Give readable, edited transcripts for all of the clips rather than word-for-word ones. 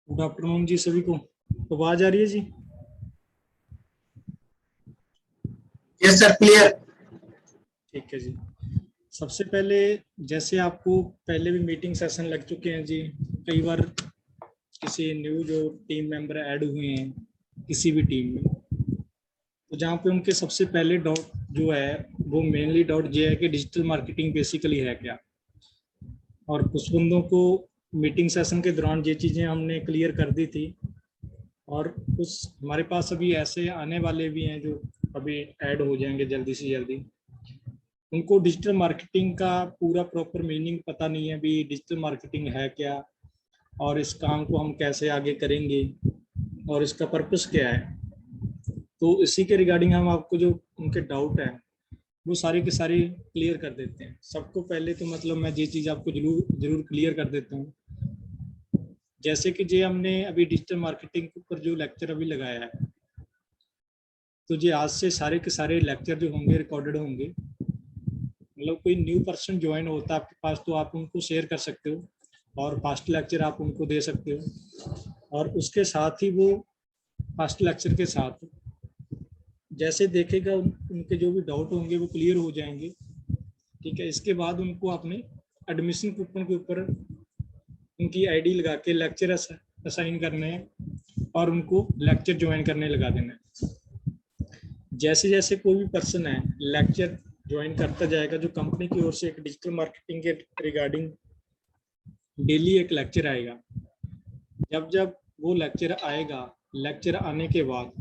Good afternoon जी सभी को। आवाज आ रही है जी? Yes sir, clear. ठीक है जी। सबसे पहले, जैसे आपको पहले भी मीटिंग सेशन लग चुके हैं जी, कई बार किसी न्यू जो टीम मेंबर ऐड हुए हैं किसी भी टीम में, तो जहाँ पे उनके सबसे पहले डाउट जो है वो मेनली डाउट ये है कि डिजिटल मार्केटिंग बेसिकली है क्या। और कुछ बंदों को मीटिंग सेशन के दौरान ये चीज़ें हमने क्लियर कर दी थी, और कुछ हमारे पास अभी ऐसे आने वाले भी हैं जो अभी ऐड हो जाएंगे जल्दी से जल्दी। उनको डिजिटल मार्केटिंग का पूरा प्रॉपर मीनिंग पता नहीं है भी डिजिटल मार्केटिंग है क्या, और इस काम को हम कैसे आगे करेंगे, और इसका पर्पस क्या है। तो इसी के रिगार्डिंग हम आपको जो उनके डाउट है वो सारे के सारे क्लियर कर देते हैं। सबको पहले तो मतलब मैं ये चीज़ आपको जरूर जरूर क्लियर कर देता हूँ। जैसे कि जे हमने अभी डिजिटल मार्केटिंग के ऊपर जो लेक्चर अभी लगाया है, तो ये आज से सारे के सारे लेक्चर जो होंगे रिकॉर्डेड होंगे। मतलब कोई न्यू पर्सन ज्वाइन होता है आपके पास तो आप उनको शेयर कर सकते हो, और फास्ट लेक्चर आप उनको दे सकते हो, और उसके साथ ही वो फास्ट लेक्चर के साथ जैसे देखेगा उनके जो भी डाउट होंगे वो क्लियर हो जाएंगे। ठीक है, इसके बाद उनको अपने एडमिशन कूपन के ऊपर उनकी आईडी लगा के लेक्चर असाइन करने हैं, और उनको लेक्चर ज्वाइन करने लगा देना है। जैसे जैसे कोई भी पर्सन है लेक्चर ज्वाइन करता जाएगा, जो कंपनी की ओर से एक डिजिटल मार्केटिंग के रिगार्डिंग डेली एक लेक्चर आएगा। जब जब वो लेक्चर आएगा, लेक्चर आने के बाद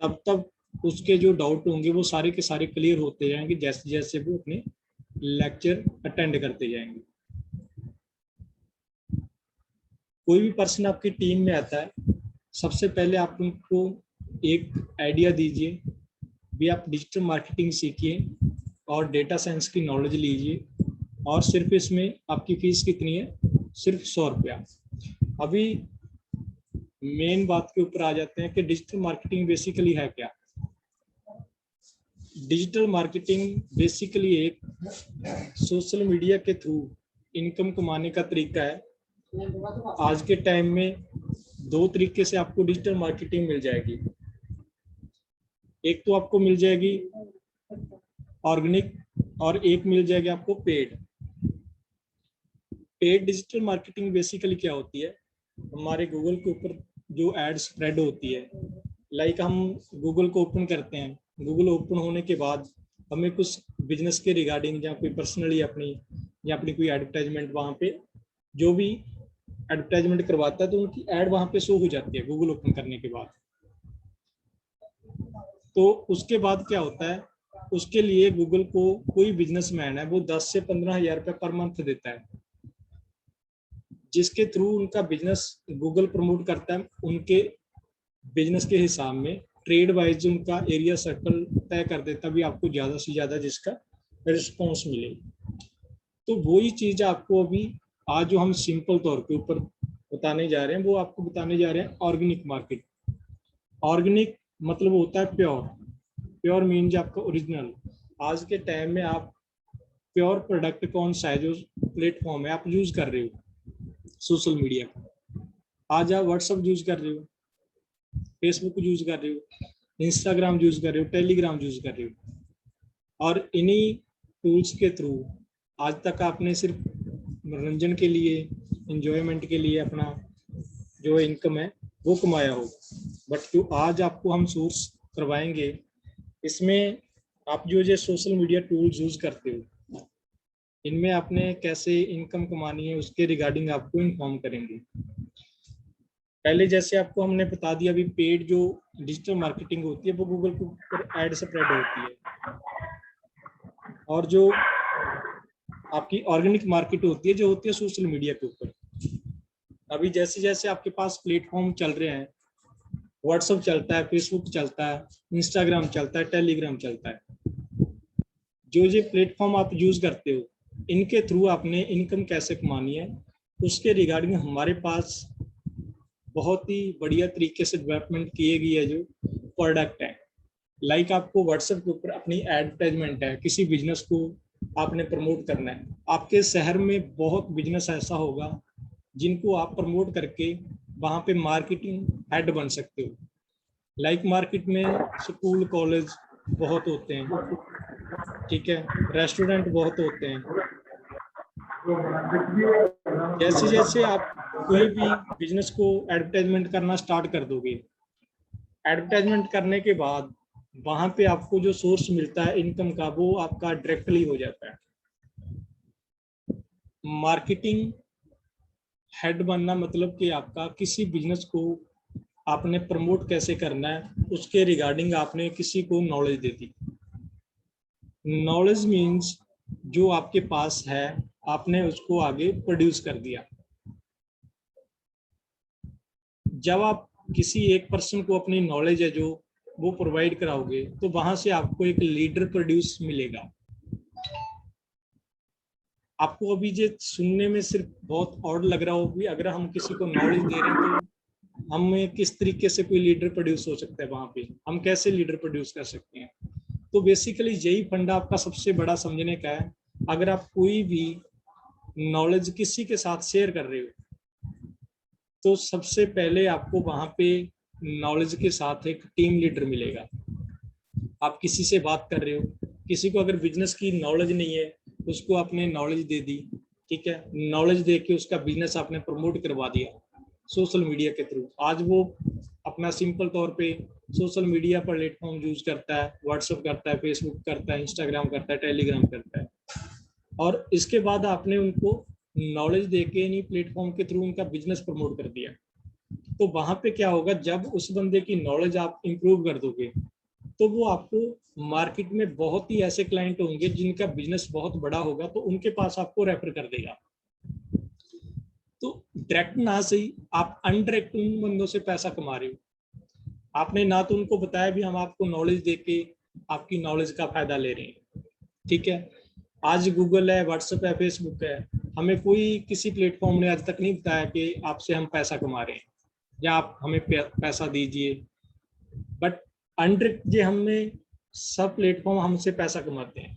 तब तब उसके जो डाउट होंगे वो सारे के सारे क्लियर होते जाएंगे, जैसे जैसे वो अपने लेक्चर अटेंड करते जाएंगे। कोई भी पर्सन आपकी टीम में आता है, सबसे पहले आप उनको एक आइडिया दीजिए भी आप डिजिटल मार्केटिंग सीखिए और डेटा साइंस की नॉलेज लीजिए, और सिर्फ इसमें आपकी फीस कितनी है? सिर्फ 100 रुपया। अभी मेन बात के ऊपर आ जाते हैं कि डिजिटल मार्केटिंग बेसिकली है क्या। डिजिटल मार्केटिंग बेसिकली एक सोशल मीडिया के थ्रू इनकम कमाने का तरीका है। आज के टाइम में दो तरीके से आपको डिजिटल मार्केटिंग मिल जाएगी। एक तो आपको मिल जाएगी ऑर्गेनिक, और एक मिल जाएगी आपको paid. Paid digital marketing basically क्या होती है? हमारे गूगल के ऊपर जो एड स्प्रेड होती है, लाइक हम गूगल को ओपन करते हैं, गूगल ओपन होने के बाद हमें कुछ बिजनेस के रिगार्डिंग या कोई पर्सनली अपनी या अपनी कोई एडवर्टाइजमेंट वहाँ पे जो भी एडवर्टाइजमेंट करवाता है तो उनकी एड वहाँ पे शो हो जाती है गूगल ओपन करने के बाद। तो उसके बाद क्या होता है, उसके लिए गूगल को कोई बिजनेसमैन है वो 10 से 15 हज़ार रुपये पर मंथ देता है, जिसके थ्रू उनका बिजनेस गूगल प्रमोट करता है। उनके बिजनेस के हिसाब में ट्रेड वाइज उनका एरिया सर्कल तय कर देता भी आपको ज़्यादा से ज़्यादा जिसका रिस्पॉन्स मिले। तो वही चीज़ आपको अभी आज जो हम सिंपल तौर के ऊपर बताने जा रहे हैं वो आपको बताने जा रहे हैं ऑर्गेनिक मार्केट। ऑर्गेनिक मतलब होता है प्योर। प्योर मीन्स आपका ओरिजिनल। आज के टाइम में आप प्योर प्रोडक्ट कौन सा है जो प्लेटफॉर्म है आप यूज कर रहे हो सोशल मीडिया का? आज आप व्हाट्सएप यूज कर रहे हो, फेसबुक यूज कर रहे हो, इंस्टाग्राम यूज कर रहे हो, टेलीग्राम यूज कर रहे हो, और इन्हीं टूल्स के थ्रू आज तक आपने सिर्फ मनोरंजन के लिए, इंजॉयमेंट के लिए अपना जो इनकम है वो कमाया होगा। बट जो आज आपको हम सोर्स करवाएंगे, इसमें आप जो ये सोशल मीडिया टूल्स यूज करते हो इनमें आपने कैसे इनकम कमानी है उसके रिगार्डिंग आपको इन्फॉर्म करेंगे। पहले जैसे आपको हमने बता दिया, अभी पेड जो डिजिटल मार्केटिंग होती है वो गूगल के ऊपर एड स्प्रेड होती है, और जो आपकी ऑर्गेनिक मार्केट होती है जो होती है सोशल मीडिया के ऊपर। अभी जैसे जैसे आपके पास प्लेटफॉर्म चल रहे हैं, व्हाट्सएप चलता है, फेसबुक चलता है, इंस्टाग्राम चलता है, टेलीग्राम चलता है, जो ये प्लेटफॉर्म आप यूज करते हो इनके थ्रू आपने इनकम कैसे कमानी है उसके रिगार्डिंग हमारे पास बहुत ही बढ़िया तरीके से डेवलपमेंट किए गई है जो प्रोडक्ट है। लाइक आपको व्हाट्सएप के ऊपर अपनी एडवर्टाइजमेंट है, किसी बिजनेस को आपने प्रमोट करना है। आपके शहर में बहुत बिजनेस ऐसा होगा जिनको आप प्रमोट करके वहां पे मार्केटिंग हेड बन सकते हो। लाइक मार्केट में स्कूल कॉलेज बहुत होते हैं, ठीक है, रेस्टोरेंट बहुत होते हैं। जैसे जैसे आप कोई भी बिजनेस को एडवर्टाइजमेंट करना स्टार्ट कर दोगे, एडवर्टाइजमेंट करने के बाद वहां पे आपको जो सोर्स मिलता है इनकम का, वो आपका डायरेक्टली हो जाता है। मार्केटिंग हेड बनना मतलब कि आपका किसी बिजनेस को आपने प्रमोट कैसे करना है उसके रिगार्डिंग आपने किसी को नॉलेज दे दी। नॉलेज मीन्स जो आपके पास है आपने उसको आगे प्रोड्यूस कर दिया। जब आप किसी एक पर्सन को अपनी नॉलेज है जो वो प्रोवाइड कराओगे तो वहां से आपको एक लीडर प्रोड्यूस मिलेगा। आपको अभी ये सुनने में सिर्फ बहुत ऑड लग रहा हो कि अगर हम किसी को नॉलेज दे रहे हैं तो हमें किस तरीके से कोई लीडर प्रोड्यूस हो सकता है, वहां पे हम कैसे लीडर प्रोड्यूस कर सकते हैं। तो बेसिकली यही फंडा आपका सबसे बड़ा समझने का है। अगर आप कोई भी नॉलेज किसी के साथ शेयर कर रहे हो तो सबसे पहले आपको वहां पे नॉलेज के साथ एक टीम लीडर मिलेगा। आप किसी से बात कर रहे हो, किसी को अगर बिजनेस की नॉलेज नहीं है उसको आपने नॉलेज दे दी, ठीक है, नॉलेज दे के उसका बिजनेस आपने प्रमोट करवा दिया सोशल मीडिया के थ्रू। आज वो अपना सिंपल तौर पे सोशल मीडिया पर प्लेटफॉर्म यूज करता है, व्हाट्सएप करता है, फेसबुक करता है, इंस्टाग्राम करता है, टेलीग्राम करता है। और इसके बाद आपने उनको नॉलेज देके इन्हीं प्लेटफॉर्म के थ्रू उनका बिजनेस प्रमोट कर दिया। तो वहां पे क्या होगा, जब उस बंदे की नॉलेज आप इंप्रूव कर दोगे तो वो आपको मार्केट में बहुत ही ऐसे क्लाइंट होंगे जिनका बिजनेस बहुत बड़ा होगा तो उनके पास आपको रेफर कर देगा। तो डायरेक्ट ना सही आप अनडायरेक्ट उन बंदों से पैसा कमा रहे हो। आपने ना तो उनको बताया भी हम आपको नॉलेज देके आपकी नॉलेज का फायदा ले रहे हैं, ठीक है। आज गूगल है, व्हाट्सएप है, फेसबुक है, हमें कोई किसी प्लेटफॉर्म ने आज तक नहीं बताया कि आपसे हम पैसा कमा रहे हैं या आप हमें पैसा दीजिए। बट अनडायरेक्ट जे हमें सब प्लेटफॉर्म हमसे पैसा कमाते हैं।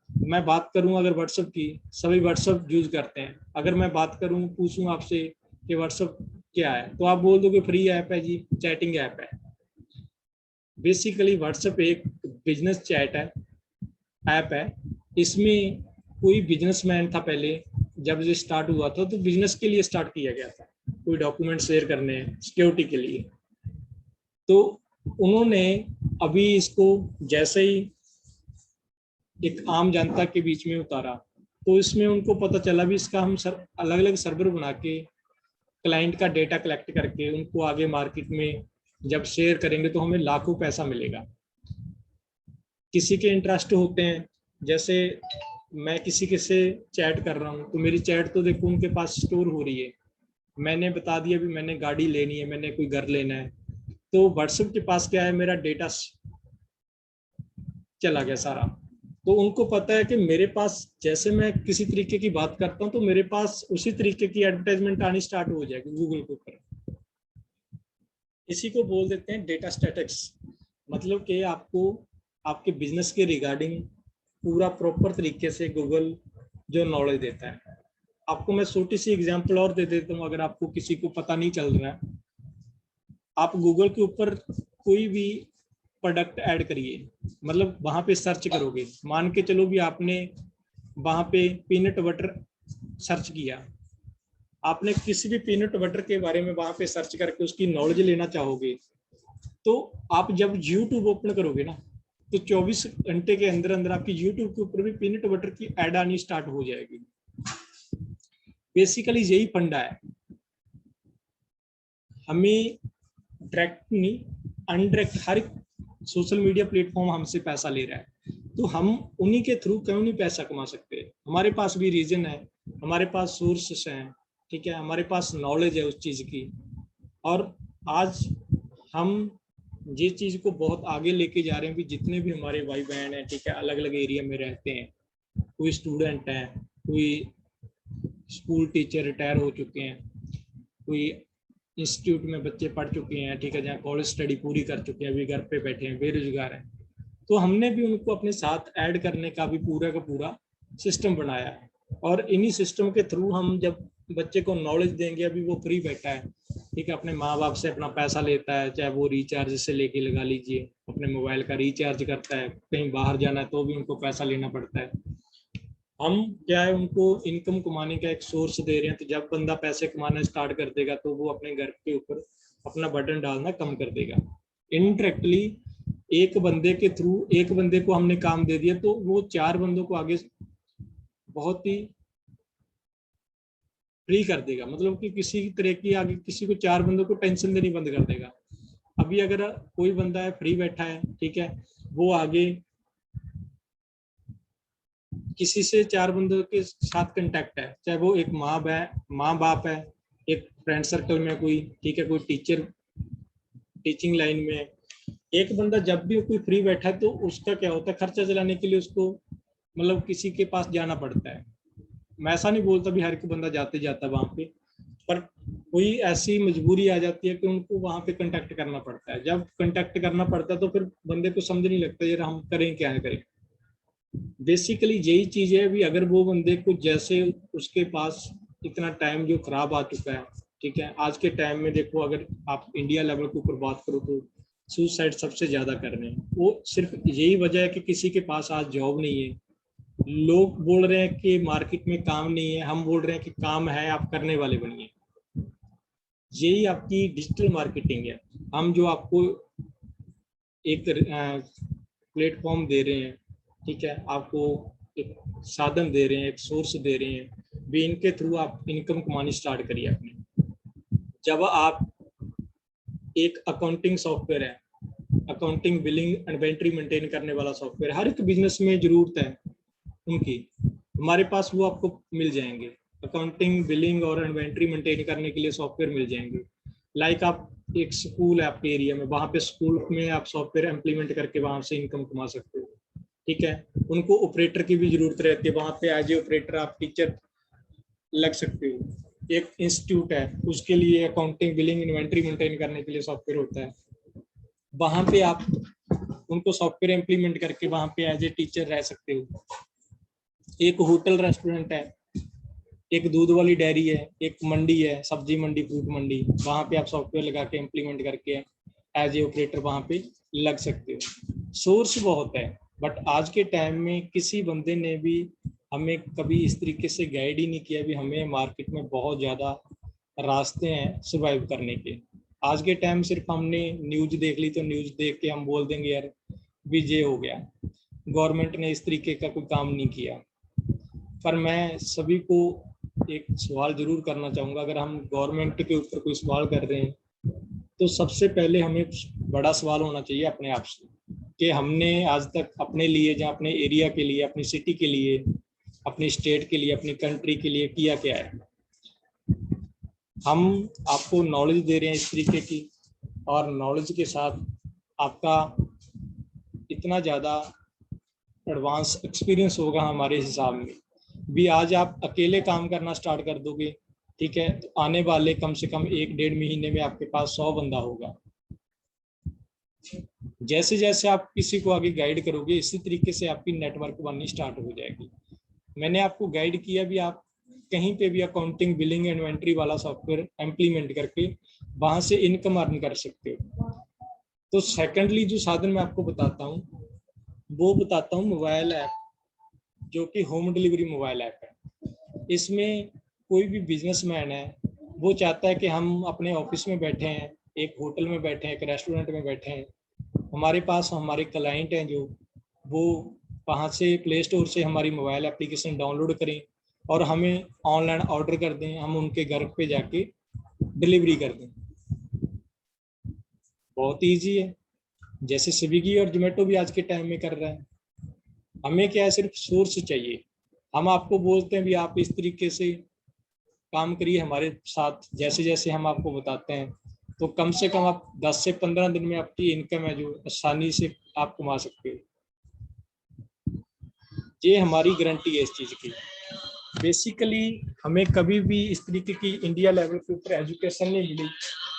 मैं बात करूं अगर व्हाट्सएप की, सभी व्हाट्सएप यूज करते हैं। अगर मैं बात करूं पूछूं आपसे कि व्हाट्सएप क्या है तो आप बोल दोगे फ्री ऐप है जी, चैटिंग ऐप है। बेसिकली व्हाट्सएप एक बिजनेस चैट है, ऐप है। इसमें कोई बिजनेसमैन था पहले, जब ये स्टार्ट हुआ था तो बिजनेस के लिए स्टार्ट किया गया था, कोई डॉक्यूमेंट शेयर करने हैं सिक्योरिटी के लिए। तो उन्होंने अभी इसको जैसे ही एक आम जनता के बीच में उतारा तो इसमें उनको पता चला भी इसका हम अलग अलग सर्वर बना के क्लाइंट का डेटा कलेक्ट करके उनको आगे मार्केट में जब शेयर करेंगे तो हमें लाखों पैसा मिलेगा। किसी के इंटरेस्ट होते हैं, जैसे मैं किसी के से चैट कर रहा हूँ तो मेरी चैट तो देखो उनके पास स्टोर हो रही है, मैंने बता दिया भी मैंने गाड़ी लेनी है, मैंने कोई घर लेना है, तो व्हाट्सएप के पास क्या है, मेरा डेटा चला गया सारा। तो उनको पता है कि मेरे पास जैसे मैं किसी तरीके की बात करता हूँ तो मेरे पास उसी तरीके की एडवर्टाइजमेंट आनी स्टार्ट हो जाएगी गूगल के ऊपर। इसी को बोल देते हैं डेटा स्टैटिक्स। मतलब कि आपको आपके बिजनेस के रिगार्डिंग पूरा प्रॉपर तरीके से गूगल जो नॉलेज देता है। आपको मैं छोटी सी एग्जांपल और दे देता हूँ, अगर आपको किसी को पता नहीं चल रहा है, आप गूगल के ऊपर कोई भी प्रोडक्ट ऐड करिए, मतलब वहां पे सर्च करोगे, मान के चलो भी आपने वहां पे पीनट बटर सर्च किया, आपने किसी भी पीनट बटर के बारे में वहां पे सर्च करके उसकी नॉलेज लेना चाहोगे तो आप जब यूट्यूब ओपन करोगे ना तो 24 घंटे के अंदर अंदर आपकी यूट्यूब के ऊपर भी पीनट बटर की ऐड आनी स्टार्ट हो जाएगी। बेसिकली यही फंडा है, हमें डायरेक्ट नहीं अनडायरेक्ट हर सोशल मीडिया प्लेटफॉर्म हमसे पैसा ले रहा है तो हम उन्हीं के थ्रू क्यों नहीं पैसा कमा सकते। हमारे पास भी रीजन है, हमारे पास सोर्सेस हैं, ठीक है, हमारे पास नॉलेज है उस चीज की। और आज हम ये चीज को बहुत आगे लेके जा रहे हैं भी जितने भी हमारे भाई बहन हैं, ठीक है, अलग अलग एरिया में रहते हैं, कोई स्टूडेंट है, कोई स्कूल टीचर रिटायर हो चुके हैं, कोई इंस्टीट्यूट में बच्चे पढ़ चुके हैं, ठीक है, जहाँ कॉलेज स्टडी पूरी कर चुके हैं, अभी घर पे बैठे हैं, बेरोजगार हैं, तो हमने भी उनको अपने साथ ऐड करने का भी पूरा का पूरा सिस्टम बनाया है। और इन्हीं सिस्टम के थ्रू हम जब बच्चे को नॉलेज देंगे, अभी वो फ्री बैठा है, ठीक है, अपने माँ बाप से अपना पैसा लेता है, चाहे वो रिचार्ज से लेके लगा लीजिए, अपने मोबाइल का रिचार्ज करता है, कहीं बाहर जाना है तो भी उनको पैसा लेना पड़ता है। हम क्या है, उनको इनकम कमाने का एक सोर्स दे रहे हैं, तो जब बंदा पैसे कमाना स्टार्ट कर देगा तो वो अपने घर के ऊपर अपना बटन डालना कम कर देगा। इनडायरेक्टली एक बंदे के थ्रू, एक बंदे को हमने काम दे दिया तो वो 4 बंदों को आगे बहुत ही फ्री कर देगा, मतलब कि किसी तरह की आगे किसी को 4 बंदों को टेंशन देनी बंद कर देगा। अभी अगर कोई बंदा है फ्री बैठा है, ठीक है, वो आगे किसी से 4 बंदों के साथ कांटेक्ट है, चाहे वो एक माँ बाप है, एक फ्रेंड सर्कल में कोई, ठीक है, कोई टीचर टीचिंग लाइन में। एक बंदा जब भी कोई फ्री बैठा है तो उसका क्या होता है, खर्चा चलाने के लिए उसको मतलब किसी के पास जाना पड़ता है। मैं ऐसा नहीं बोलता भी हर एक बंदा जाते जाता वहां पे, पर कोई ऐसी मजबूरी आ जाती है कि उनको वहां पे कांटेक्ट करना पड़ता है। जब कांटेक्ट करना पड़ता है तो फिर बंदे को समझ नहीं लगता यार हम करें क्या है करें। बेसिकली यही चीज है भी, अगर वो बंदे को जैसे उसके पास इतना टाइम जो खराब आ चुका है, ठीक है, आज के टाइम में देखो अगर आप इंडिया लेवल के ऊपर बात करो तो सुसाइड सबसे ज्यादा कर रहे हैं। वो सिर्फ यही वजह है कि किसी के पास आज जॉब नहीं है। लोग बोल रहे हैं कि मार्केट में काम नहीं है, हम बोल रहे हैं कि काम है, आप करने वाले बनिए। यही आपकी डिजिटल मार्केटिंग है। हम जो आपको एक प्लेटफॉर्म दे रहे हैं, ठीक है, आपको एक साधन दे रहे हैं, एक सोर्स दे रहे हैं, भी इनके थ्रू आप इनकम कमानी स्टार्ट करिए अपनी। जब आप एक अकाउंटिंग सॉफ्टवेयर है, अकाउंटिंग बिलिंग इन्वेंटरी मेंटेन करने वाला सॉफ्टवेयर हर एक बिजनेस में जरूरत है उनकी, हमारे पास वो आपको मिल जाएंगे। अकाउंटिंग बिलिंग और इन्वेंटरी मेंटेन करने के लिए सॉफ्टवेयर मिल जाएंगे। लाइक आप एक स्कूल है आपके एरिया में, वहां पे स्कूल में आप सॉफ्टवेयर इम्प्लीमेंट करके वहां से इनकम कमा सकते हो, ठीक है। उनको ऑपरेटर की भी जरूरत रहती है, वहां पे एज ए ऑपरेटर आप टीचर लग सकते हो। एक इंस्टीट्यूट है, उसके लिए अकाउंटिंग बिलिंग इन्वेंटरी मेंटेन करने के लिए सॉफ्टवेयर होता है, वहां पे आप उनको सॉफ्टवेयर इम्प्लीमेंट करके वहां पे एज ए टीचर रह सकते हो। एक होटल रेस्टोरेंट है, एक दूध वाली डेयरी है, एक मंडी है, सब्जी मंडी, फ्रूट मंडी, वहां पे आप सॉफ्टवेयर लगा के इम्प्लीमेंट करके एज ए ऑपरेटर वहां पे लग सकते हो। सोर्स बहुत है, बट आज के टाइम में किसी बंदे ने भी हमें कभी इस तरीके से गाइड ही नहीं किया भी हमें मार्केट में बहुत ज्यादा रास्ते हैं सर्वाइव करने के। आज के टाइम सिर्फ हमने न्यूज देख ली तो न्यूज देख के हम बोल देंगे यार भी ये हो गया, गवर्नमेंट ने इस तरीके का कोई काम नहीं किया। पर मैं सभी को एक सवाल जरूर करना चाहूंगा, अगर हम गवर्नमेंट के ऊपर कोई सवाल कर रहे हैं तो सबसे पहले हमें बड़ा सवाल होना चाहिए अपने आप से कि हमने आज तक अपने लिए, या अपने एरिया के लिए, अपनी सिटी के लिए, अपनी स्टेट के लिए, अपनी कंट्री के लिए किया क्या है। हम आपको नॉलेज दे रहे हैं इस तरीके की, और नॉलेज के साथ आपका इतना ज़्यादा एडवांस एक्सपीरियंस होगा हमारे हिसाब में भी, आज आप अकेले काम करना स्टार्ट कर दोगे, ठीक है, तो आने वाले कम से कम 1-1.5 महीने में आपके पास 100 बंदा होगा। जैसे जैसे आप किसी को आगे गाइड करोगे इसी तरीके से आपकी नेटवर्क बननी स्टार्ट हो जाएगी। मैंने आपको गाइड किया भी, आप कहीं पे भी अकाउंटिंग बिलिंग इन्वेंटरी वाला सॉफ्टवेयर इम्प्लीमेंट करके वहां से इनकम अर्न कर सकते हो। तो सेकेंडली जो साधन मैं आपको बताता हूँ वो बताता हूँ मोबाइल ऐप, जो कि होम डिलीवरी मोबाइल ऐप है। इसमें कोई भी बिजनेसमैन है वो चाहता है कि हम अपने ऑफिस में बैठे हैं, एक होटल में बैठे हैं, एक रेस्टोरेंट में बैठे हैं, हमारे पास हमारे क्लाइंट हैं जो वो वहाँ से प्ले स्टोर से हमारी मोबाइल एप्लीकेशन डाउनलोड करें और हमें ऑनलाइन ऑर्डर कर दें, हम उनके घर पे जाके डिलीवरी कर दें। बहुत ईजी है, जैसे स्विगी और जोमेटो भी आज के टाइम में कर रहा है। हमें क्या है, सिर्फ सोर्स चाहिए। हम आपको बोलते हैं भी आप इस तरीके से काम करिए हमारे साथ, जैसे जैसे हम आपको बताते हैं, तो कम से कम आप 10 से 15 दिन में आपकी इनकम है जो आसानी से आप कमा सकते हो। ये हमारी गारंटी है इस चीज़ की। बेसिकली हमें कभी भी इस तरीके की इंडिया लेवल के ऊपर एजुकेशन नहीं मिली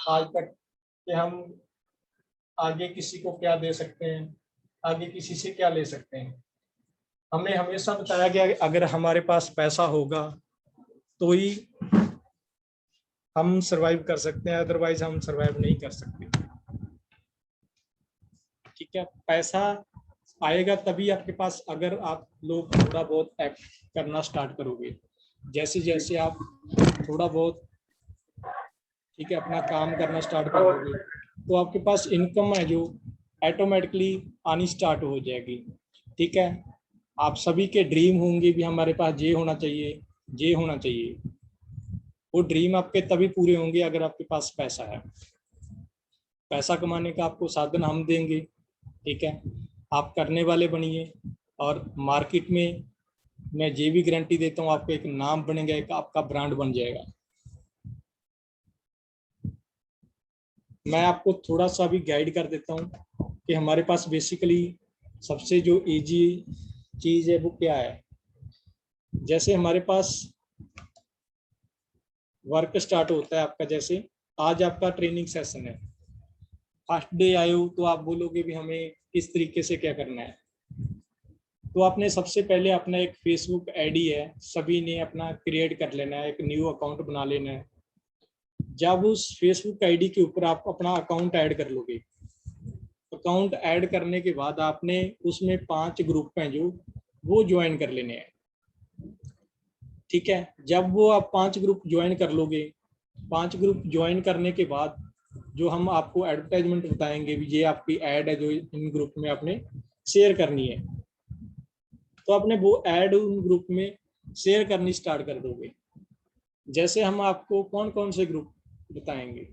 आज तक कि हम आगे किसी को क्या दे सकते हैं, आगे किसी से क्या ले सकते हैं। हमने हमेशा बताया कि अगर हमारे पास पैसा होगा तो ही हम सरवाइव कर सकते हैं, अदरवाइज हम सरवाइव नहीं कर सकते। ठीक है, पैसा आएगा तभी आपके पास, अगर आप लोग थोड़ा बहुत एक्ट करना स्टार्ट करोगे। जैसे जैसे आप थोड़ा बहुत, ठीक है, अपना काम करना स्टार्ट कर दोगे तो आपके पास इनकम है जो ऑटोमेटिकली आनी स्टार्ट हो जाएगी। ठीक है, आप सभी के ड्रीम होंगे भी हमारे पास ये होना चाहिए, ये होना चाहिए। वो ड्रीम आपके तभी पूरे होंगे अगर आपके पास पैसा है। पैसा कमाने का आपको साधन हम देंगे। ठीक है, आप करने वाले बनिए, और मार्केट में मैं ये भी गारंटी देता हूँ आपको एक नाम बनेगा, एक आपका ब्रांड बन जाएगा। मैं आपको थोड़ा सा भी गाइड कर देता हूँ कि हमारे पास बेसिकली सबसे जो इजी चीज़ है वो क्या है। जैसे हमारे पास वर्क स्टार्ट होता है आपका, जैसे आज आपका ट्रेनिंग सेशन है, फर्स्ट डे आए हो तो आप बोलोगे भी हमें किस तरीके से क्या करना है। तो आपने सबसे पहले अपना एक फेसबुक आईडी है, सभी ने अपना क्रिएट कर लेना है, एक न्यू अकाउंट बना लेना है। जब उस फेसबुक आईडी के ऊपर आप अपना अकाउंट ऐड कर लोगे, अकाउंट ऐड करने के बाद आपने उसमें 5 ग्रुप हैं जो वो ज्वाइन कर लेने हैं। ठीक है, जब वो आप 5 ग्रुप ज्वाइन कर लोगे, 5 ग्रुप ज्वाइन करने के बाद जो हम आपको एडवर्टाइजमेंट बताएंगे भी ये आपकी ऐड है जो इन ग्रुप में आपने शेयर करनी है, तो आपने वो ऐड उन ग्रुप में शेयर करनी स्टार्ट कर दोगे। जैसे हम आपको कौन कौन से ग्रुप बताएंगे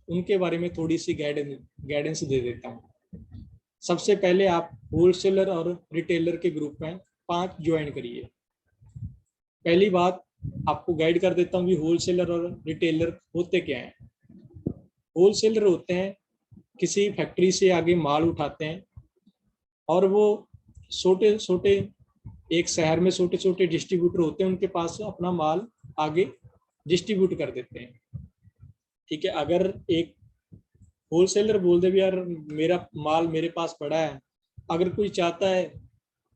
उनके बारे में थोड़ी सी गाइडेंस दे देता हूँ। सबसे पहले आप होलसेलर और रिटेलर के ग्रुप में 5 ज्वाइन करिए। पहली बात आपको गाइड कर देता हूँ कि होलसेलर और रिटेलर होते क्या हैं। होलसेलर होते हैं किसी फैक्ट्री से आगे माल उठाते हैं और वो छोटे छोटे, एक शहर में छोटे छोटे डिस्ट्रीब्यूटर होते हैं, उनके पास अपना माल आगे डिस्ट्रीब्यूट कर देते हैं। ठीक है, अगर एक होलसेलर बोल दे भी यार मेरा माल मेरे पास पड़ा है, अगर कोई चाहता है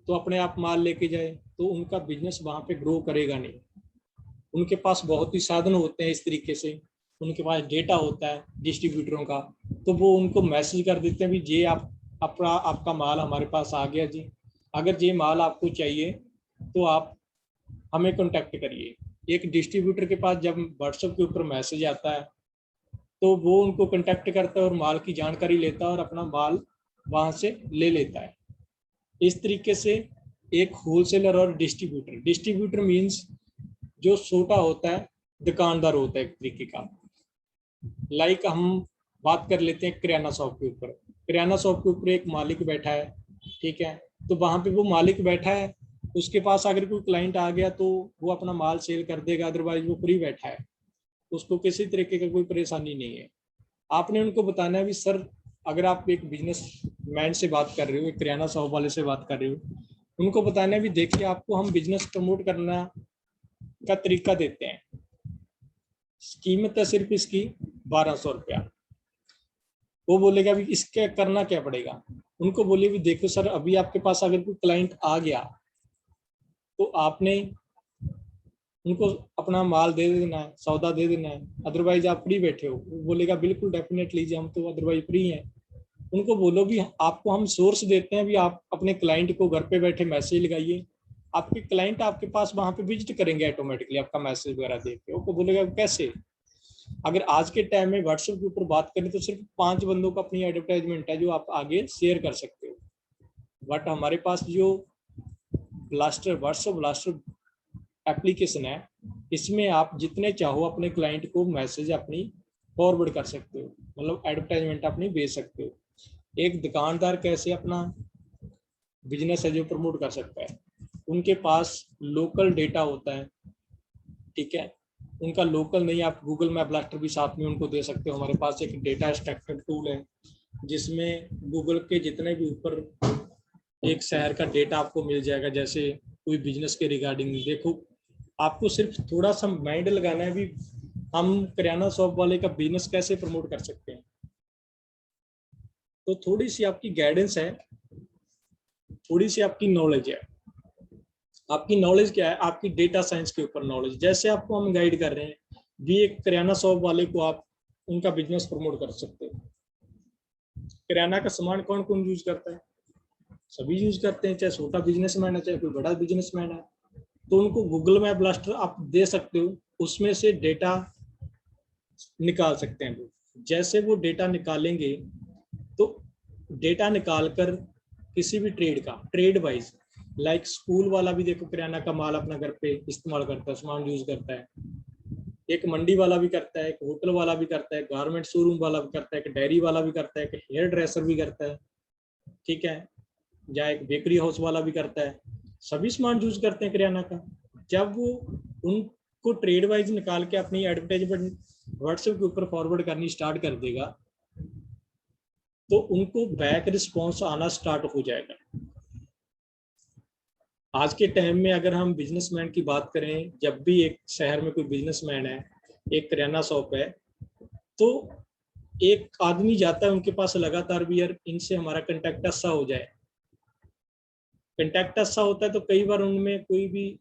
तो अपने आप माल लेके जाए, तो उनका बिजनेस वहां पे ग्रो करेगा नहीं। उनके पास बहुत ही साधन होते हैं इस तरीके से, उनके पास डेटा होता है डिस्ट्रीब्यूटरों का, तो वो उनको मैसेज कर देते हैं भी ये आपका माल हमारे पास आ गया जी, अगर ये माल आपको चाहिए तो आप हमें कांटेक्ट करिए। एक डिस्ट्रीब्यूटर के पास जब व्हाट्सएप के ऊपर मैसेज आता है तो वो उनको कांटेक्ट करता है और माल की जानकारी लेता है और अपना माल वहां से ले लेता है। इस तरीके से एक होलसेलर और डिस्ट्रीब्यूटर, डिस्ट्रीब्यूटर मीन्स जो छोटा होता है, दुकानदार होता है एक तरीके का। लाइक हम बात कर लेते हैं किराना शॉप के ऊपर। किराना शॉप के ऊपर एक मालिक बैठा है, ठीक है, तो वहां पे वो मालिक बैठा है, उसके पास अगर कोई क्लाइंट आ गया तो वो अपना माल सेल कर देगा, अदरवाइज वो फ्री बैठा है, उसको किसी तरीके का कोई परेशानी नहीं है। आपने उनको बताना है भी सर, अगर आप एक बिजनेस मैन से बात कर रहे हो, एक किराना शॉप वाले से बात कर रहे हो, उनको बताना है भी देखिए आपको हम बिजनेस प्रमोट करना का तरीका देते हैं, कीमत है सिर्फ इसकी 1200 रुपया। वो बोलेगा भी इसके करना क्या पड़ेगा, उनको बोलिए भी देखो सर अभी आपके पास अगर कोई क्लाइंट आ गया तो आपने उनको अपना माल दे देना है, सौदा दे देना है, अदरवाइज आप फ्री बैठे हो। वो बोलेगा बिल्कुल डेफिनेट लीजिए, हम तो अदरवाइज फ्री हैं। उनको बोलो भी आपको हम सोर्स देते हैं, भी आप अपने क्लाइंट को घर पे बैठे मैसेज लगाइए, आपके क्लाइंट आपके पास वहां पे विजिट करेंगे ऑटोमेटिकली आपका मैसेज वगैरह देख के। वो बोलेगा कैसे, अगर आज के टाइम में व्हाट्सएप के ऊपर बात करें तो सिर्फ 5 बंदों का अपनी एडवर्टाइजमेंट है जो आप आगे शेयर कर सकते हो, बट हमारे पास जो ब्लास्टर व्हाट्सएप ब्लास्टर एप्लीकेशन है, इसमें आप जितने चाहो अपने क्लाइंट को मैसेज अपनी फॉरवर्ड कर सकते हो, मतलब एडवर्टाइजमेंट अपनी भेज सकते हो। एक दुकानदार कैसे अपना बिजनेस है जो प्रमोट कर सकता है, उनके पास लोकल डेटा होता है, ठीक है, उनका लोकल नहीं, आप गूगल मैप ब्लास्टर भी साथ में उनको दे सकते हो। हमारे पास एक डेटा एक्सट्रैक्टर टूल है जिसमें गूगल के जितने भी ऊपर एक शहर का डेटा आपको मिल जाएगा, जैसे कोई बिजनेस के रिगार्डिंग। देखो आपको सिर्फ थोड़ा सा माइंड लगाना है भी हम किराना शॉप वाले का बिजनेस कैसे प्रमोट कर सकते हैं। तो थोड़ी सी आपकी गाइडेंस है, थोड़ी सी आपकी नॉलेज है, आपकी नॉलेज क्या है, आपकी डेटा साइंस के ऊपर नॉलेज। जैसे आपको हम गाइड कर रहे हैं भी, एक किराना शॉप वाले को आप उनका बिजनेस प्रमोट कर सकते हो। किराना का सामान कौन कौन यूज करता है? सभी यूज करते हैं, चाहे छोटा बिजनेसमैन है चाहे कोई बड़ा बिजनेसमैन है। तो उनको गूगल मैप ब्लास्टर आप दे सकते हो, उसमें से डेटा निकाल सकते हैं वो। जैसे वो डेटा निकालेंगे तो डेटा निकाल कर किसी भी ट्रेड का, ट्रेड वाइज, लाइक स्कूल वाला भी देखो किराना का माल अपना घर पे इस्तेमाल करता है, सामान यूज करता है। एक मंडी वाला भी करता है, एक होटल वाला भी करता है, गारमेंट शोरूम वाला भी करता है, एक डेयरी वाला भी करता है, एक हेयर ड्रेसर भी करता है, ठीक है, या एक बेकरी हाउस वाला भी करता है। सभी सामान यूज करते हैं किराना का। जब वो उनको ट्रेड वाइज निकाल के अपनी एडवर्टाइजमेंट व्हाट्सएप के ऊपर फॉरवर्ड करनी स्टार्ट कर देगा, तो उनको बैक रिस्पॉन्स आना स्टार्ट हो जाएगा। आज के टाइम में अगर हम बिजनेसमैन की बात करें, जब भी एक शहर में कोई बिजनेसमैन है, एक किराना शॉप है, तो एक आदमी जाता है उनके पास लगातार भी, यार इनसे हमारा कंटेक्ट अच्छा हो जाए। कंटेक्ट अच्छा होता है तो कई बार उनमें कोई भी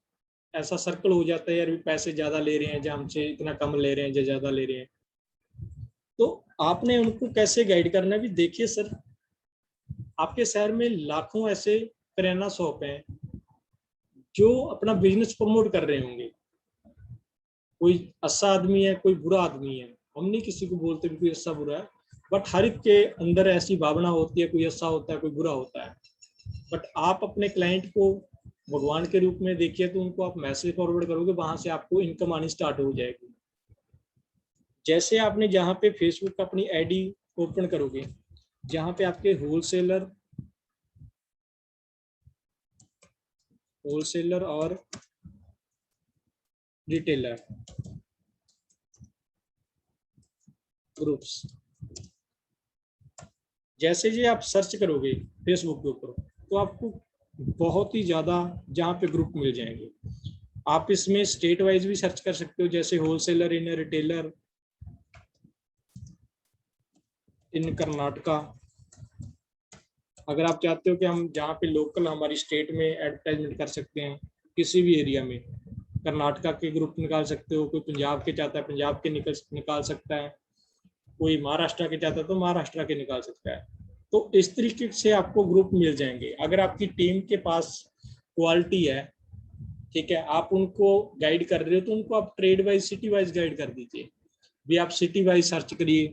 ऐसा सर्कल हो जाता है, यार पैसे ज्यादा ले रहे हैं, या हमसे इतना कम ले रहे हैं, या ज्यादा ले रहे हैं। तो आपने उनको कैसे गाइड करना है भी, देखिए सर, आपके शहर में लाखों ऐसे किराना शॉप हैं जो अपना बिजनेस प्रमोट कर रहे होंगे। कोई अच्छा आदमी है, कोई बुरा आदमी है, हम नहीं किसी को बोलते भी कोई अच्छा बुरा है, बट हर एक के अंदर ऐसी भावना होती है, कोई अच्छा होता है कोई बुरा होता है। बट आप अपने क्लाइंट को भगवान के रूप में देखिए, तो उनको आप मैसेज फॉरवर्ड करोगे, वहां से आपको इनकम आनी स्टार्ट हो जाएगी। जैसे आपने जहाँ पे फेसबुक का अपनी आईडी ओपन करोगे, जहाँ पे आपके होलसेलर और रिटेलर ग्रुप्स, जैसे जी आप सर्च करोगे फेसबुक के ऊपर, तो आपको बहुत ही ज्यादा जहाँ पे ग्रुप मिल जाएंगे। आप इसमें स्टेट वाइज भी सर्च कर सकते हो, जैसे wholesaler in retailer in Karnataka. अगर आप चाहते हो कि हम जहाँ पे लोकल हमारी स्टेट में एडवर्टाइजमेंट कर सकते हैं, किसी भी एरिया में, कर्नाटका के ग्रुप निकाल सकते हो। कोई पंजाब के चाहता है पंजाब के निकाल सकता है, कोई महाराष्ट्र के चाहता है तो महाराष्ट्र के निकाल सकता है। तो इस तरीके से आपको ग्रुप मिल जाएंगे। अगर आपकी टीम के पास क्वालिटी है, ठीक है, आप उनको गाइड कर रहे हो, तो उनको आप trade wise city wise guide कर दीजिए भी। आप सिटी वाइज सर्च करिए,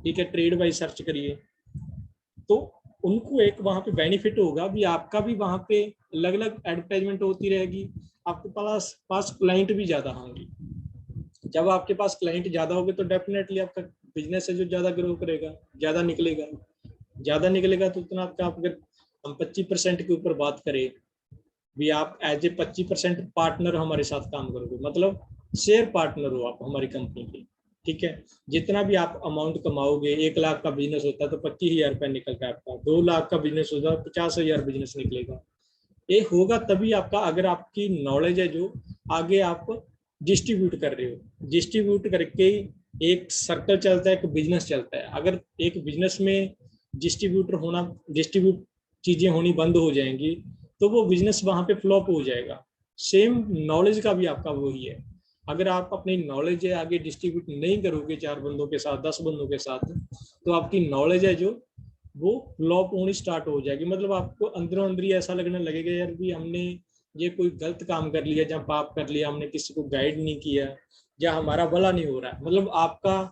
ठीक है, ट्रेड वाइज सर्च करिए, तो उनको एक वहां पे बेनिफिट होगा भी। आपका भी वहां पे अलग अलग एडवर्टाइजमेंट होती रहेगी, आपके पास क्लाइंट भी ज्यादा होंगे। जब आपके पास क्लाइंट ज्यादा होंगे तो डेफिनेटली आपका बिजनेस है जो ज्यादा ग्रो करेगा, ज्यादा निकलेगा। ज्यादा निकलेगा तो उतना आपका, अगर हम 25% के ऊपर बात करें भी, आप एज ए 25% पार्टनर हमारे साथ काम करोगे, मतलब शेयर पार्टनर हो आप हमारी कंपनी के, ठीक है। जितना भी आप अमाउंट कमाओगे, 1 लाख का बिजनेस होता है तो 25,000 रुपया निकलता है आपका, 2 लाख का बिजनेस होता है 50,000 बिजनेस निकलेगा। ये होगा तभी आपका, अगर आपकी नॉलेज है जो आगे आप डिस्ट्रीब्यूट कर रहे हो। डिस्ट्रीब्यूट करके एक सर्कल चलता है, एक बिजनेस चलता है। अगर एक बिजनेस में डिस्ट्रीब्यूट चीजें होनी बंद हो जाएंगी, तो वो बिजनेस वहां पे फ्लॉप हो जाएगा। सेम नॉलेज का भी आपका वही है। अगर आप अपनी नॉलेज है आगे डिस्ट्रीब्यूट नहीं करोगे 4 बंदों के साथ, 10 बंदों के साथ, तो आपकी नॉलेज है जो वो फ्लॉप होनी स्टार्ट हो जाएगी। मतलब आपको अंदरों अंदर ऐसा लगने लगेगा, यार भी हमने ये कोई गलत काम कर लिया, जहाँ पाप कर लिया, हमने किसी को गाइड नहीं किया, या हमारा भला नहीं हो रहा है, मतलब आपका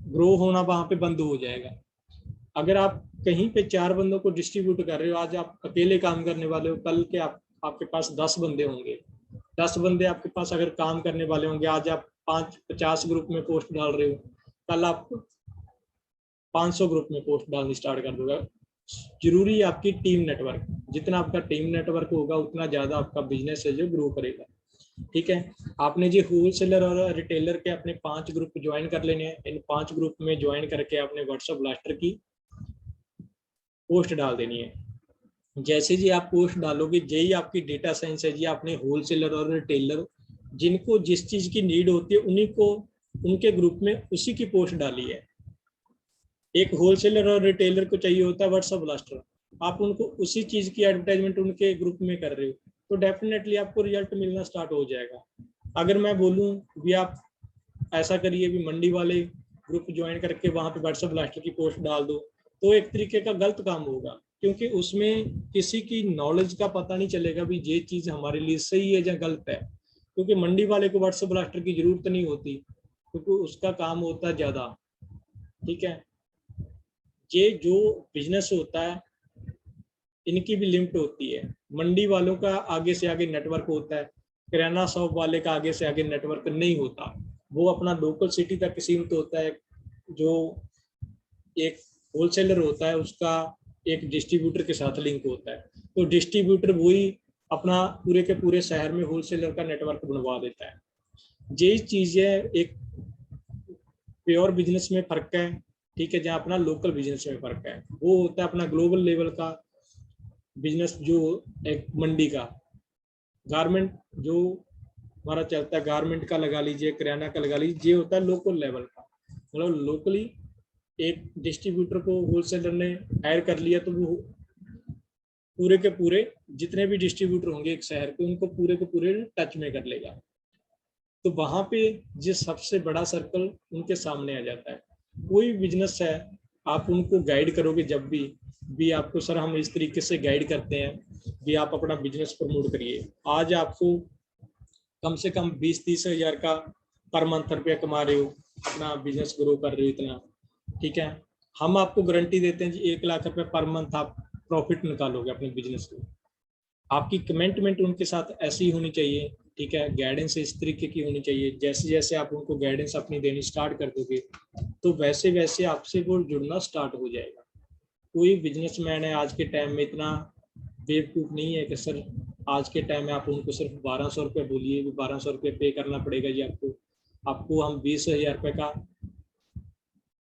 ग्रो होना वहां पे बंद हो जाएगा। अगर आप कहीं पे 4 बंदों को डिस्ट्रीब्यूट कर रहे हो, आज आप अकेले काम करने वाले हो, कल के आपके पास 10 बंदे होंगे। 10 बंदे आपके पास अगर काम करने वाले होंगे, आज आप 50 ग्रुप में पोस्ट डाल रहे हो, कल आप 500 ग्रुप में पोस्ट डालनी स्टार्ट कर दोगे। जरूरी है आपकी टीम नेटवर्क, जितना आपका टीम नेटवर्क होगा उतना ज्यादा आपका बिजनेस है जो ग्रो करेगा, ठीक है। आपने जो होलसेलर और रिटेलर के अपने 5 ग्रुप ज्वाइन कर लेने हैं। इन 5 ग्रुप में ज्वाइन करके आपने व्हाट्सएप ब्लास्टर की पोस्ट डाल देनी है। जैसे जी आप पोस्ट डालोगे, यही आपकी डेटा साइंस है जी। आपने होलसेलर और रिटेलर जिनको जिस चीज की नीड होती है उन्हीं को, उनके ग्रुप में उसी की पोस्ट डाली है। एक होलसेलर और रिटेलर को चाहिए होता है व्हाट्सएप ब्लास्टर, आप उनको उसी चीज की एडवर्टाइजमेंट उनके ग्रुप में कर रहे हो, तो डेफिनेटली आपको रिजल्ट मिलना स्टार्ट हो जाएगा। अगर मैं बोलूँ भी आप ऐसा करिए भी मंडी वाले ग्रुप ज्वाइन करके वहाँ पे व्हाट्सएप ब्लास्टर की पोस्ट डाल दो, तो एक तरीके का गलत काम होगा, क्योंकि उसमें किसी की नॉलेज का पता नहीं चलेगा भी ये चीज़ हमारे लिए सही है या गलत है। क्योंकि मंडी वाले को व्हाट्सएप ब्लास्टर की जरूरत नहीं होती, क्योंकि उसका काम होता है ज़्यादा। ठीक है, ये जो बिजनेस होता है इनकी भी लिमिट होती है। मंडी वालों का आगे से आगे नेटवर्क होता है, किराना शॉप वाले का आगे से आगे नेटवर्क नहीं होता, वो अपना लोकल सिटी तक सीमित होता है। जो एक होलसेलर होता है उसका एक डिस्ट्रीब्यूटर के साथ लिंक होता है, तो डिस्ट्रीब्यूटर वही अपना पूरे के पूरे शहर में होलसेलर का नेटवर्क बनवा देता है। यही चीज़ है, एक प्योर बिजनेस में फर्क है, ठीक है, जहाँ अपना लोकल बिजनेस में फर्क है। वो होता है अपना ग्लोबल लेवल का बिजनेस, जो एक मंडी का गारमेंट जो हमारा चलता है, गारमेंट का लगा लीजिए, किराना का लगा लीजिए, ये होता है लोकल लेवल का। मतलब लोकली एक डिस्ट्रीब्यूटर को होलसेलर ने हायर कर लिया, तो वो पूरे के पूरे जितने भी डिस्ट्रीब्यूटर होंगे एक शहर के, उनको पूरे के पूरे टच में कर लेगा। तो वहां पे जो सबसे बड़ा सर्कल उनके सामने आ जाता है। कोई बिजनेस है, आप उनको गाइड करोगे जब भी आपको सर हम इस तरीके से गाइड करते हैं कि आप अपना बिजनेस प्रमोट करिए। आज आपको कम से कम 20-30 हज़ार का पर मंथ रुपया कमा रहे हो, अपना बिजनेस ग्रो कर रहे हो इतना, ठीक है, हम आपको गारंटी देते हैं जी 1 लाख रुपए पर मंथ आप प्रॉफिट निकालोगे अपने बिजनेस को। आपकी कमिटमेंट उनके साथ ऐसी होनी चाहिए, ठीक है, गाइडेंस इस तरीके की होनी चाहिए। जैसे जैसे आप उनको गाइडेंस अपनी देनी स्टार्ट कर दोगे, तो वैसे वैसे आपसे वो जुड़ना स्टार्ट हो जाएगा। कोई बिजनेसमैन है आज के टाइम में इतना बेवकूफ़ नहीं है कि सर आज के टाइम में आप उनको सिर्फ 1200 रुपये बोलिए, 1200 रुपये पे करना पड़ेगा जी आपको हम 20,000 रुपये का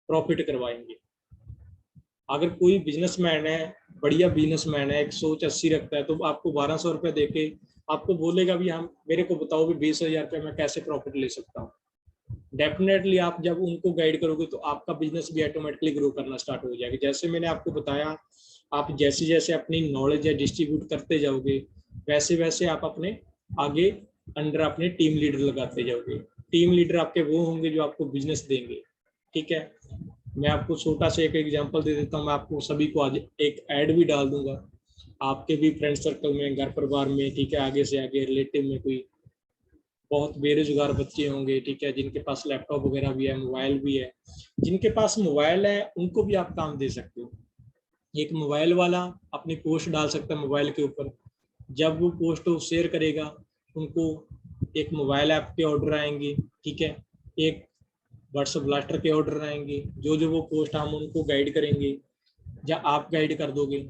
प्रॉफिट करवाएंगे। अगर कोई बिजनेसमैन है, बढ़िया बिजनेसमैन है, एक सोच 80 रखता है, तो आपको 1200 रुपये दे के आपको बोलेगा भी हम मेरे को बताओ भी 20,000 रुपये मैं कैसे प्रॉफिट ले सकता हूँ। डेफिनेटली आप जब उनको गाइड करोगे तो आपका बिजनेस भी ऑटोमेटिकली ग्रो करना स्टार्ट हो जाएगा। जैसे मैंने आपको बताया, आप जैसे जैसे अपनी नॉलेज है डिस्ट्रीब्यूट करते जाओगे, वैसे वैसे आप अपने आगे अंडर अपने टीम लीडर लगाते जाओगे। टीम लीडर आपके वो होंगे जो आपको बिजनेस देंगे। ठीक है, मैं आपको छोटा सा एक एग्जांपल दे देता हूँ। मैं आपको सभी को आज एक ऐड भी डाल दूंगा, आपके भी फ्रेंड सर्कल में, घर परिवार में, ठीक है, आगे से आगे रिलेटिव में कोई बहुत बेरोजगार बच्चे होंगे, ठीक है, जिनके पास लैपटॉप वगैरह भी है, मोबाइल भी है। जिनके पास मोबाइल है उनको भी आप काम दे सकते हो। एक मोबाइल वाला अपनी पोस्ट डाल सकता है मोबाइल के ऊपर, जब वो पोस्ट शेयर करेगा उनको एक मोबाइल ऐप के ऑर्डर आएंगे, ठीक है, एक व्हाट्सएप ब्लास्टर के ऑर्डर आएंगे। जो जो वो पोस्ट हम उनको गाइड करेंगे या आप गाइड कर दोगे,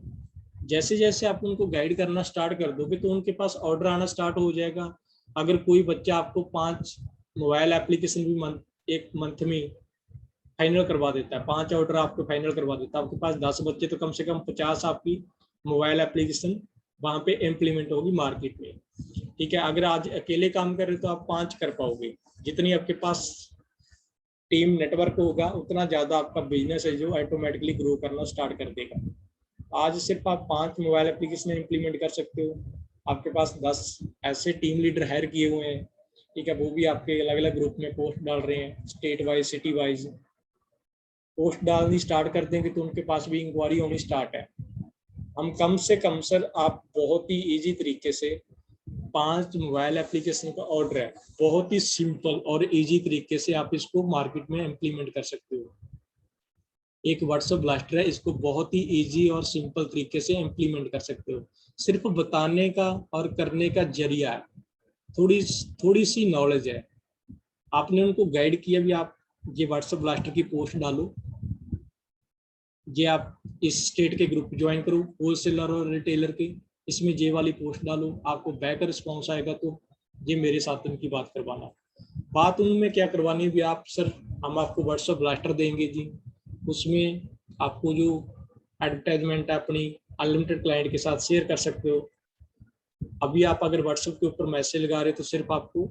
जैसे जैसे आप उनको गाइड करना स्टार्ट कर दोगे तो उनके पास ऑर्डर आना स्टार्ट हो जाएगा। अगर कोई बच्चा आपको 5 मोबाइल एप्लीकेशन भी एक मंथ में फाइनल करवा देता है, 5 ऑर्डर आपको फाइनल करवा देता है, आपके पास 10 बच्चे तो कम से कम 50 आपकी मोबाइल एप्लीकेशन वहाँ पे इम्प्लीमेंट होगी मार्केट में। ठीक है, अगर आज अकेले काम कर रहे हो तो आप 5 कर पाओगे। जितनी आपके पास टीम नेटवर्क होगा उतना ज़्यादा आपका बिजनेस है जो ऑटोमेटिकली ग्रो करना स्टार्ट कर देगा। आज सिर्फ आप 5 मोबाइल एप्लीकेशन इम्प्लीमेंट कर सकते हो, आपके पास 10 ऐसे टीम लीडर हायर किए हुए हैं, ठीक है, वो भी आपके अलग अलग ग्रुप में पोस्ट डाल रहे हैं, state wise city wise post डालनी स्टार्ट कर देंगे तो उनके पास भी इंक्वायरी होनी स्टार्ट है। हम कम से कम सर आप बहुत ही इजी तरीके से 5 मोबाइल एप्लीकेशन का ऑर्डर है, बहुत ही सिंपल और इजी तरीके से आप इसको मार्केट में इम्प्लीमेंट कर सकते हो। एक व्हाट्सएप ब्लास्टर है, इसको बहुत ही इजी और सिंपल तरीके से इम्प्लीमेंट कर सकते हो। सिर्फ बताने का और करने का जरिया है, थोड़ी सी नॉलेज है। आपने उनको गाइड किया भी आप ये व्हाट्सएप ब्लास्टर की पोस्ट डालो, ये आप इस स्टेट के ग्रुप ज्वाइन करो होलसेलर और रिटेलर के, इसमें ये वाली पोस्ट डालो, आपको बैक रिस्पॉन्स आएगा तो ये मेरे साथ उनकी बात करवाना। बात उनमें क्या करवानी भी, आप सर हम आपको व्हाट्सएप ब्लास्टर देंगे जी, उसमें आपको जो एडवर्टाइजमेंट है अपनी अनलिमिटेड क्लाइंट के साथ शेयर कर सकते हो। अभी आप अगर व्हाट्सएप के ऊपर मैसेज लगा रहे हो तो सिर्फ आपको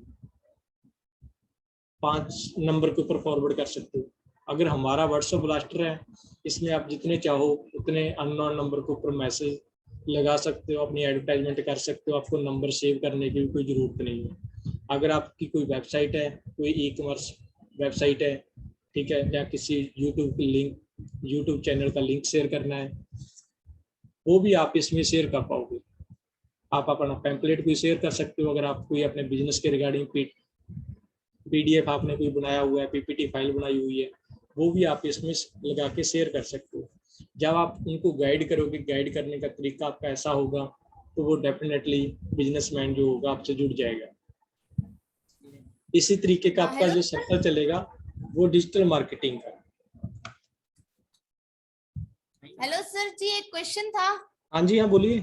5 नंबर के ऊपर फॉरवर्ड कर सकते हो। अगर हमारा व्हाट्सएप ब्लास्टर है, इसमें आप जितने चाहो उतने अननोन नंबर के ऊपर मैसेज लगा सकते हो, अपनी एडवर्टाइजमेंट कर सकते हो, आपको नंबर सेव करने की भी कोई ज़रूरत नहीं है। अगर आपकी कोई वेबसाइट है, कोई ई कॉमर्स वेबसाइट है, ठीक है, या किसी यूट्यूब चैनल का लिंक शेयर करना है, वो भी आप इसमें शेयर कर पाओगे। आप अपना पैम्पलेट भी शेयर कर सकते हो। अगर आप कोई अपने बिजनेस के रिगार्डिंग PDF आपने कोई बनाया हुआ है, PPT फाइल बनाई हुई है, वो भी आप इसमें लगा के शेयर कर सकते हो। जब आप उनको गाइड करोगे, गाइड करने का तरीका आपका ऐसा होगा, तो वो डेफिनेटली बिजनेसमैन जो होगा आपसे जुड़ जाएगा। इसी तरीके का आपका हेलो जो सर्कल चलेगा वो डिजिटल मार्केटिंग का। हेलो सर जी, एक क्वेश्चन था। हाँ जी, हाँ बोलिए।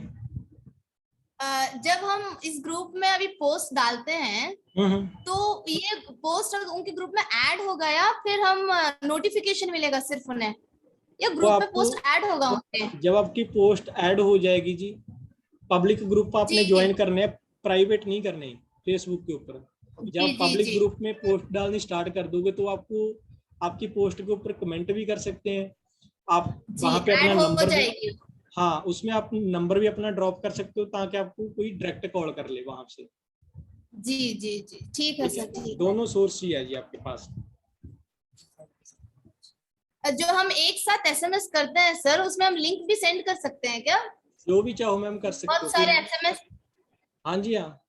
जब हम इस ग्रुप में अभी पोस्ट डालते हैं, तो ये पोस्ट उनके ग्रुप में ऐड होगा या फिर हम नोटिफिकेशन मिलेगा सिर्फ उन्हें, या ग्रुप में पोस्ट ऐड होगा उनके? जब आपकी पोस्ट ऐड हो जाएगी जी, पब्लिक ग्रुप आपने जी ज्वाइन करने हैं, प्राइवेट नहीं करने फेसबुक के ऊपर। जब जी पब्लिक जी ग्रुप में पोस्ट डालनी स्टार्ट कर दोगे तो आपको आपकी पोस्ट के ऊपर कमेंट भी कर सकते हैं आप, वहां पे अपना ऐड हो नंबर भी, जाएगी। हाँ उसमें आप नंबर भी अपना ड्रॉप कर सकते हो ताकि आपको कोई डायरेक्ट कॉल कर ले वहां से। जी जी जी, ठीक है सर, ठीक है। दोनों सोर्स ही है जी आपके पास। जो हम एक साथ SMS करते हैं सर, उसमें हम लिंक भी सेंड कर सकते हैं क्या? जो भी चाहो मैम कर सकते हो। बहुत सारे SMS, हाँ जी, हाँ।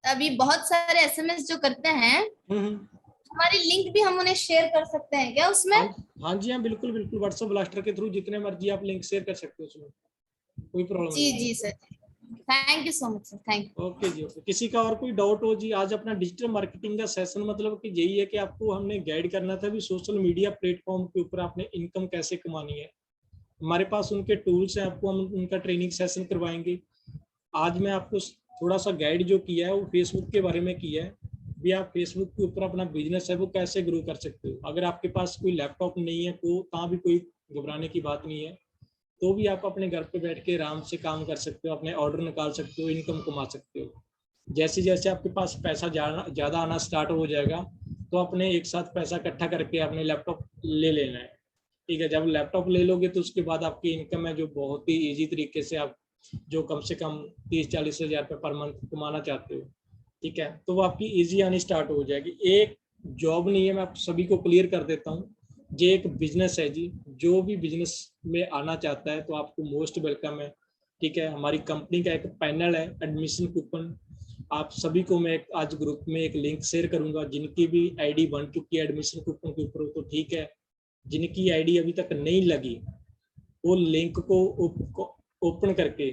अभी बहुत सारे SMS जो करते हैं, हमारी लिंक भी हम उन्हें शेयर कर सकते हैं क्या उसमें? हाँ जी, हाँ बिल्कुल बिल्कुल, व्हाट्सएप ब्लास्टर के थ्रू जितने मर्जी आप लिंक शेयर कर सकते हो उसमें, कोई प्रॉब्लम नहीं। जी sir, thank you so much sir, thank you. Okay जी, ओके। किसी का और कोई डाउट हो जी? आज अपना डिजिटल मार्केटिंग का सेशन मतलब कि यही है कि आपको हमने गाइड करना था भी सोशल मीडिया प्लेटफॉर्म के ऊपर आपने इनकम कैसे कमानी है। हमारे पास उनके टूल्स हैं, आपको हम उनका ट्रेनिंग सेशन करवाएंगे। आज मैं आपको थोड़ा सा गाइड जो किया है वो फेसबुक के बारे में किया है भी, आप फेसबुक के ऊपर अपना बिजनेस है वो कैसे ग्रो कर सकते हो। अगर आपके पास कोई लैपटॉप नहीं है तो कहाँ भी कोई घबराने की बात नहीं है, तो भी आप अपने घर पे बैठ के आराम से काम कर सकते हो, अपने ऑर्डर निकाल सकते हो, इनकम कमा सकते हो। जैसे जैसे आपके पास पैसा ज़्यादा आना स्टार्ट हो जाएगा तो अपने एक साथ पैसा इकट्ठा करके अपने लैपटॉप ले लेना है, ठीक है। जब लैपटॉप ले लोगे तो उसके बाद आपकी इनकम है जो बहुत ही ईजी तरीके से आप जो कम से कम 30-40 हज़ार रुपये पर मंथ कमाना चाहते हो, ठीक है, तो वो आपकी ईजी आनी स्टार्ट हो जाएगी। एक जॉब नहीं है, मैं आप सभी को क्लियर कर देता हूँ, ये एक बिजनेस है जी। जो भी बिजनेस में आना चाहता है तो आपको मोस्ट वेलकम है, ठीक है। हमारी कंपनी का एक पैनल है एडमिशन कूपन, आप सभी को मैं आज ग्रुप में एक लिंक शेयर करूंगा। जिनकी भी आईडी बन चुकी है एडमिशन कूपन के ऊपर तो ठीक है, जिनकी आईडी अभी तक नहीं लगी वो लिंक को ओपन करके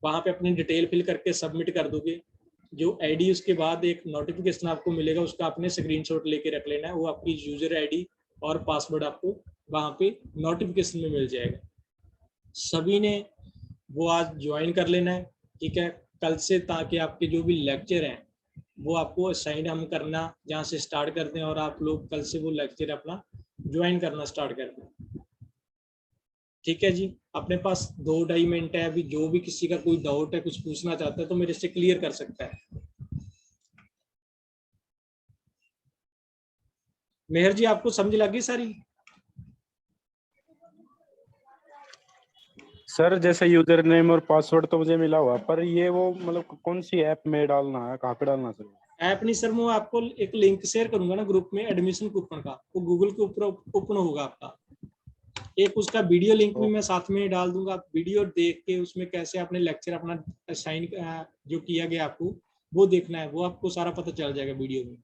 वहां पे अपनी डिटेल फिल करके सबमिट कर दोगे। जो आईडी उसके बाद एक नोटिफिकेशन आपको मिलेगा, उसका आपने स्क्रीनशॉट लेके रख लेना है, वो आपकी यूजर आईडी और पासवर्ड आपको वहां पे नोटिफिकेशन में मिल जाएगा। सभी ने वो आज ज्वाइन कर लेना है, ठीक है, कल से, ताकि आपके जो भी लेक्चर हैं वो आपको असाइन हम करना जहाँ से स्टार्ट करते हैं और आप लोग कल से वो लेक्चर अपना ज्वाइन करना स्टार्ट कर दें, ठीक है जी। अपने पास 2-2.5 मिनट है अभी, जो भी किसी का कोई डाउट है, कुछ पूछना चाहता है तो मेरे से क्लियर कर सकता है। मेहर जी, आपको समझ लगी सारी? सर जैसे यूजर नेम और पासवर्ड तो मुझे मिला हुआ, पर ये वो मतलब कौन सी ऐप में डालना है, कहाँ पे डालना सर? ऐप नहीं सर, मैं आपको एक लिंक शेयर करूंगा ना ग्रुप में एडमिशन कूपन का, वो गूगल के ऊपर ओपन होगा आपका। एक उसका वीडियो लिंक भी मैं साथ में डाल दूंगा, आप वीडियो देख के उसमें कैसे आपने लेक्चर अपना असाइन जो किया गया आपको वो देखना है, वो आपको सारा पता चल जाएगा वीडियो में।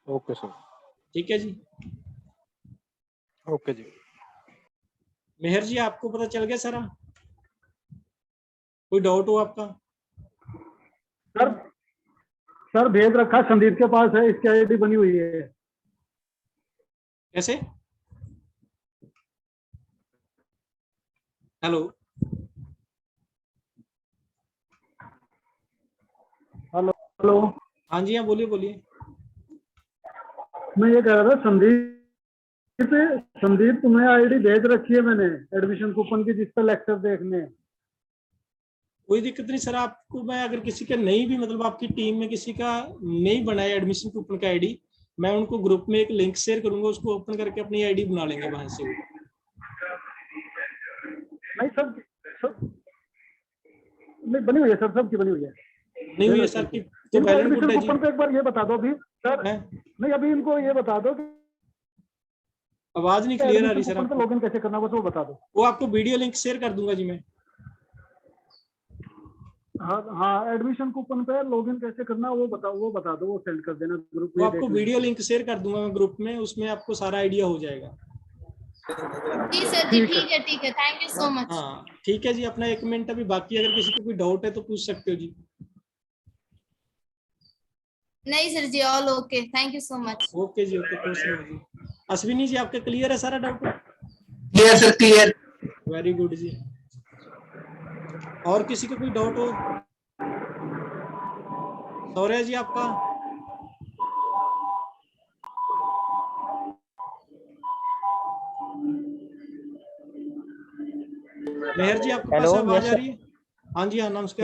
ओके सर, ठीक है जी, ओके जी। मेहर जी आपको पता चल गया सारा? कोई डाउट हो आपका? सर भेज रखा संदीप के पास है, इसकी आईडी बनी हुई है। कैसे? हेलो हेलो हेलो, हाँ जी, हाँ बोलिए बोलिए। मैं ये कह रहा था संदीप तुम्हें आईडी भेज रखी है मैंने एडमिशन कूपन की, जिस पर लेक्चर देखने। कोई दिक्कत नहीं सर, आपको मैं अगर किसी का नहीं भी मतलब आपकी टीम में किसी का नहीं बनाया एडमिशन कूपन का आईडी, मैं उनको ग्रुप में एक लिंक शेयर करूंगा, उसको ओपन करके अपनी आईडी बना लेंगे वहां से। नहीं बनी हुई है सर, सबकी बनी हुई है। नहीं हुई है सर की तो इनको वेल एंड गुड एडमिशन है जी। कूपन पे एक बार ये बता दो अभी सर। हैं? नहीं अभी इनको ये बता दो कि आवाज नहीं क्लियर आ रही एडमिशन सर कूपन पे आपको। लॉगिन कैसे करना, बस वो बता दो। वो आपको वीडियो लिंक शेयर कर दूंगा जी मैं। हाँ हाँ, एडमिशन कूपन पे लॉगिन कैसे करना वो बता दो, वो सेंड कर देना ग्रुप वो में। आपको वीडियो लिंक शेयर कर दूंगा मैं ग्रुप में, उसमें आपको सारा आइडिया हो जाएगा। जी सर जी, ठीक है। ठीक है, थैंक यू सो मच। हाँ ठीक है जी, अपना 1 मिनट अभी बाकी, अगर किसी को कोई डाउट है तो पूछ सकते हो जी। नहीं सर जी, all okay, thank you so much. Okay जी, ओके, खुश रहो जी। अश्विनी जी आपके क्लियर है सारा doubt? Clear sir, clear. Very good जी। और किसी को कोई डाउट हो? सौर्य जी आपका? मेहर जी आपके पास हेलो, आवाज यस आ सर। रही है? हाँ जी हाँ, नमस्कार।